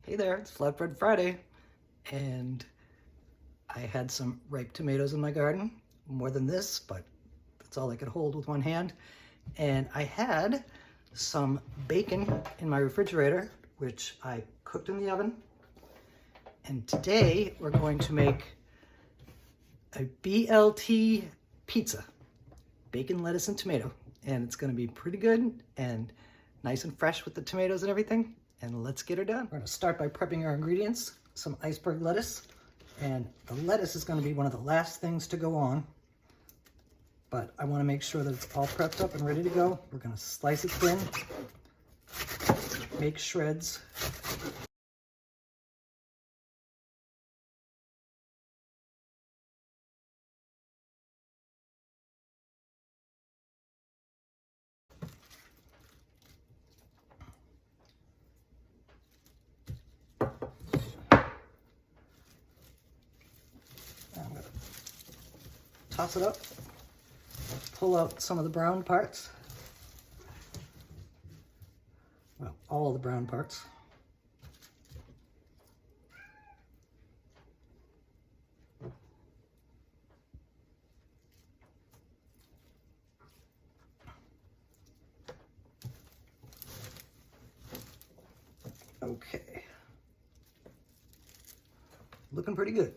Hey there, it's Flatbread Friday, and I had some ripe tomatoes in my garden, more than this, but that's all I could hold with one hand. And I had some bacon in my refrigerator, which I cooked in the oven. And today we're going to make a BLT pizza, bacon, lettuce, and tomato. And it's gonna be pretty good and nice and fresh with the tomatoes and everything. And let's get her done. We're gonna start by prepping our ingredients. Some iceberg lettuce. And the lettuce is gonna be one of the last things to go on. But I wanna make sure that it's all prepped up and ready to go. We're gonna slice it thin, make shreds. I'm gonna toss it up, pull out some of the brown parts. Well, all the brown parts. Okay. Looking pretty good.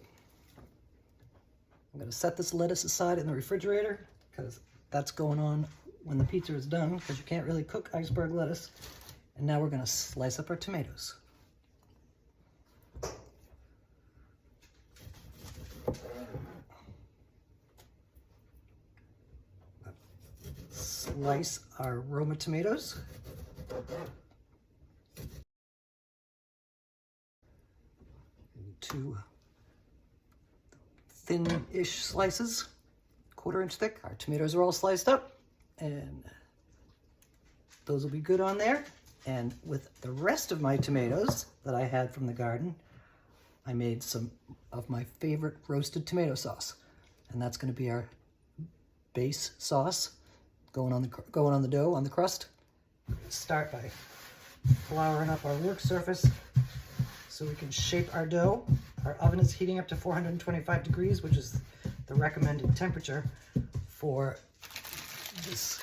I'm gonna set this lettuce aside in the refrigerator because that's going on when the pizza is done, because you can't really cook iceberg lettuce. And now we're gonna slice up our tomatoes. Slice our Roma tomatoes. Into thin-ish slices, 1/4 inch thick. Our tomatoes are all sliced up, and those will be good on there. And with the rest of my tomatoes that I had from the garden, I made some of my favorite roasted tomato sauce, and that's going to be our base sauce going on the dough, on the crust. Start by flouring up our work surface so we can shape our dough. Our oven is heating up to 425 degrees, which is the recommended temperature for this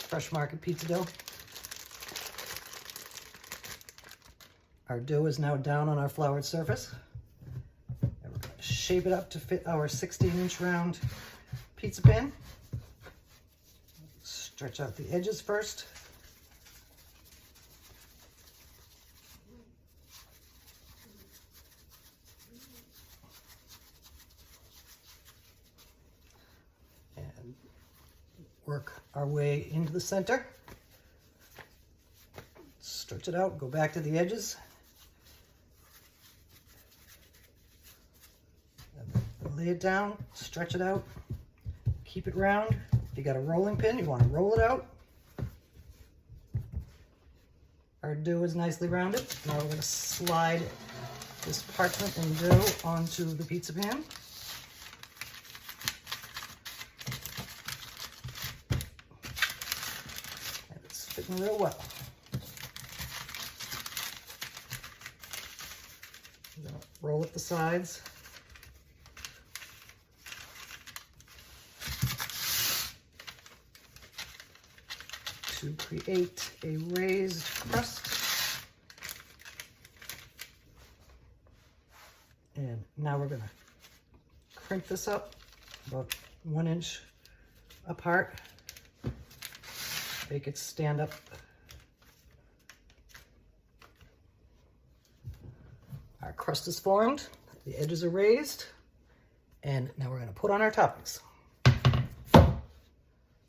fresh market pizza dough. Our dough is now down on our floured surface. And we're going to shape it up to fit our 16-inch round pizza pan. Stretch out the edges first. And work our way into the center. Stretch it out, go back to the edges. And lay it down, stretch it out, keep it round. If you got a rolling pin, you want to roll it out. Our dough is nicely rounded. Now we're going to slide this parchment and dough onto the pizza pan. And it's fitting real well. I'm going to roll up the sides. To create a raised crust. And now we're going to crimp this up about 1 inch apart. Make it stand up. Our crust is formed, the edges are raised, and now we're going to put on our toppings.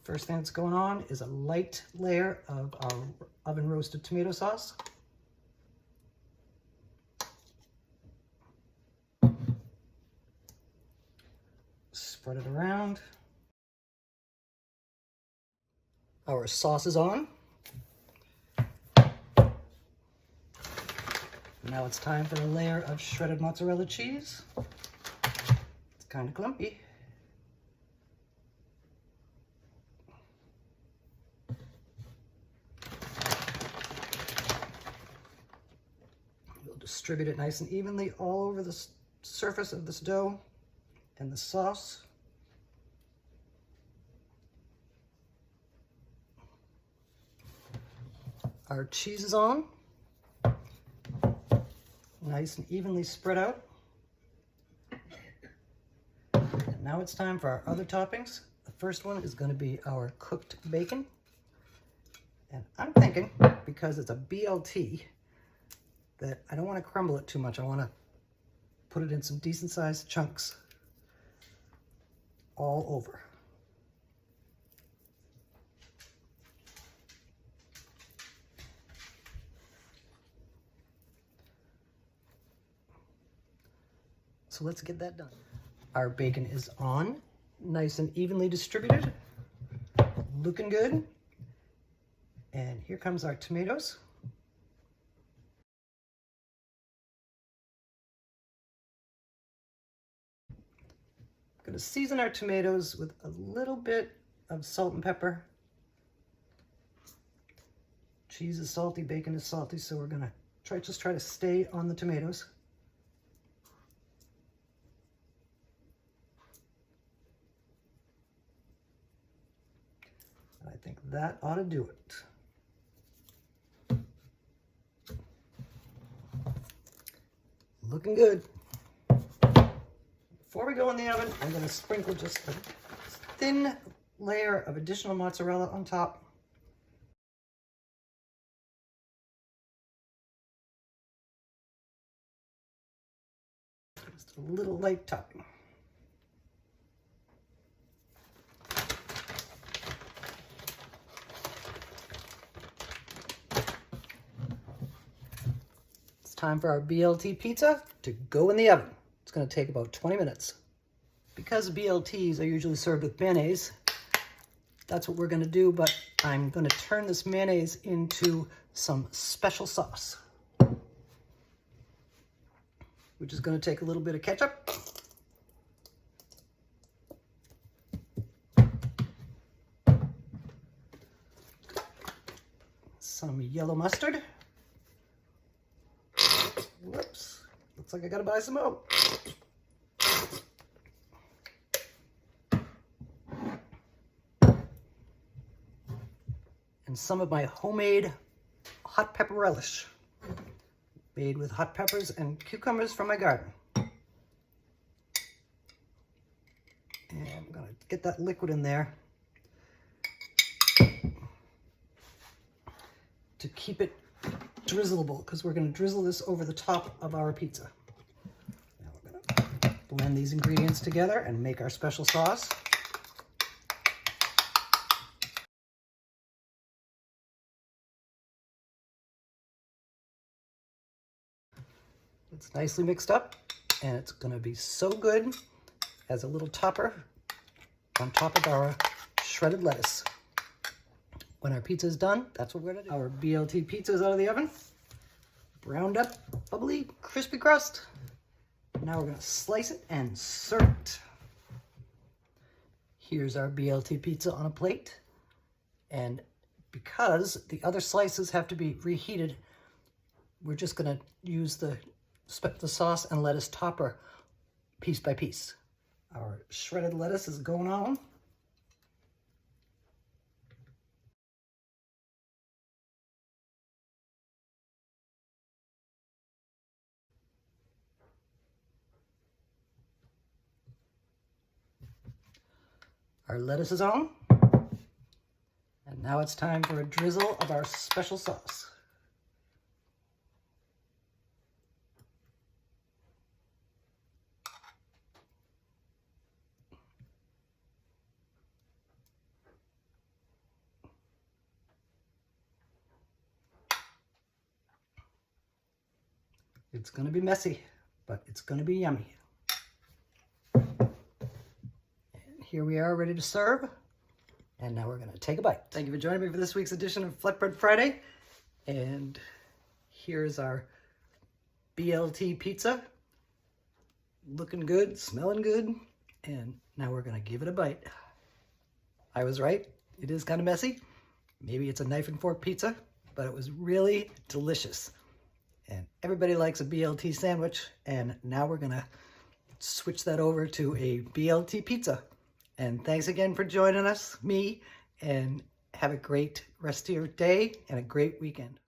First thing that's going on is a light layer of our oven roasted tomato sauce. Spread it around. Our sauce is on. Now it's time for a layer of shredded mozzarella cheese. It's kind of clumpy. distribute it nice and evenly all over the surface of this dough and the sauce. Our cheese is on, nice and evenly spread out. And now it's time for our other toppings. The first one is going to be our cooked bacon. And I'm thinking, because it's a BLT, that I don't want to crumble it too much. I want to put it in some decent sized chunks all over. So let's get that done. Our bacon is on, nice and evenly distributed, looking good. And here comes our tomatoes. I'm going to season our tomatoes with a little bit of salt and pepper. Cheese is salty, bacon is salty, so we're going to just try to stay on the tomatoes. I think that ought to do it. Looking good. Before we go in the oven, I'm going to sprinkle just a thin layer of additional mozzarella on top. Just a little light topping. Time for our BLT pizza to go in the oven. It's going to take about 20 minutes. Because BLTs are usually served with mayonnaise, that's what we're going to do, but I'm going to turn this mayonnaise into some special sauce, which is going to take a little bit of ketchup, some yellow mustard. Whoops, looks like I gotta buy some more. And some of my homemade hot pepper relish, made with hot peppers and cucumbers from my garden. And I'm gonna get that liquid in there to keep it drizzleable, because we're going to drizzle this over the top of our pizza. Now we're going to blend these ingredients together and make our special sauce. It's nicely mixed up, and it's going to be so good as a little topper on top of our shredded lettuce. When our pizza is done, that's what we're going to do. Our BLT pizza is out of the oven. Browned up, bubbly, crispy crust. Now we're going to slice it and serve it. Here's our BLT pizza on a plate. And because the other slices have to be reheated, we're just going to use the sauce and lettuce topper piece by piece. Our shredded lettuce is going on. Our lettuce is on. And now it's time for a drizzle of our special sauce. It's going to be messy, but it's going to be yummy. Here we are, ready to serve. And now we're going to take a bite. Thank you for joining me for this week's edition of Flatbread Friday. And here's our BLT pizza. Looking good, smelling good. And now we're going to give it a bite. I was right. It is kind of messy. Maybe it's a knife and fork pizza, but it was really delicious. And everybody likes a BLT sandwich, and now we're gonna switch that over to a BLT pizza. And thanks again for joining us, me, and have a great rest of your day and a great weekend.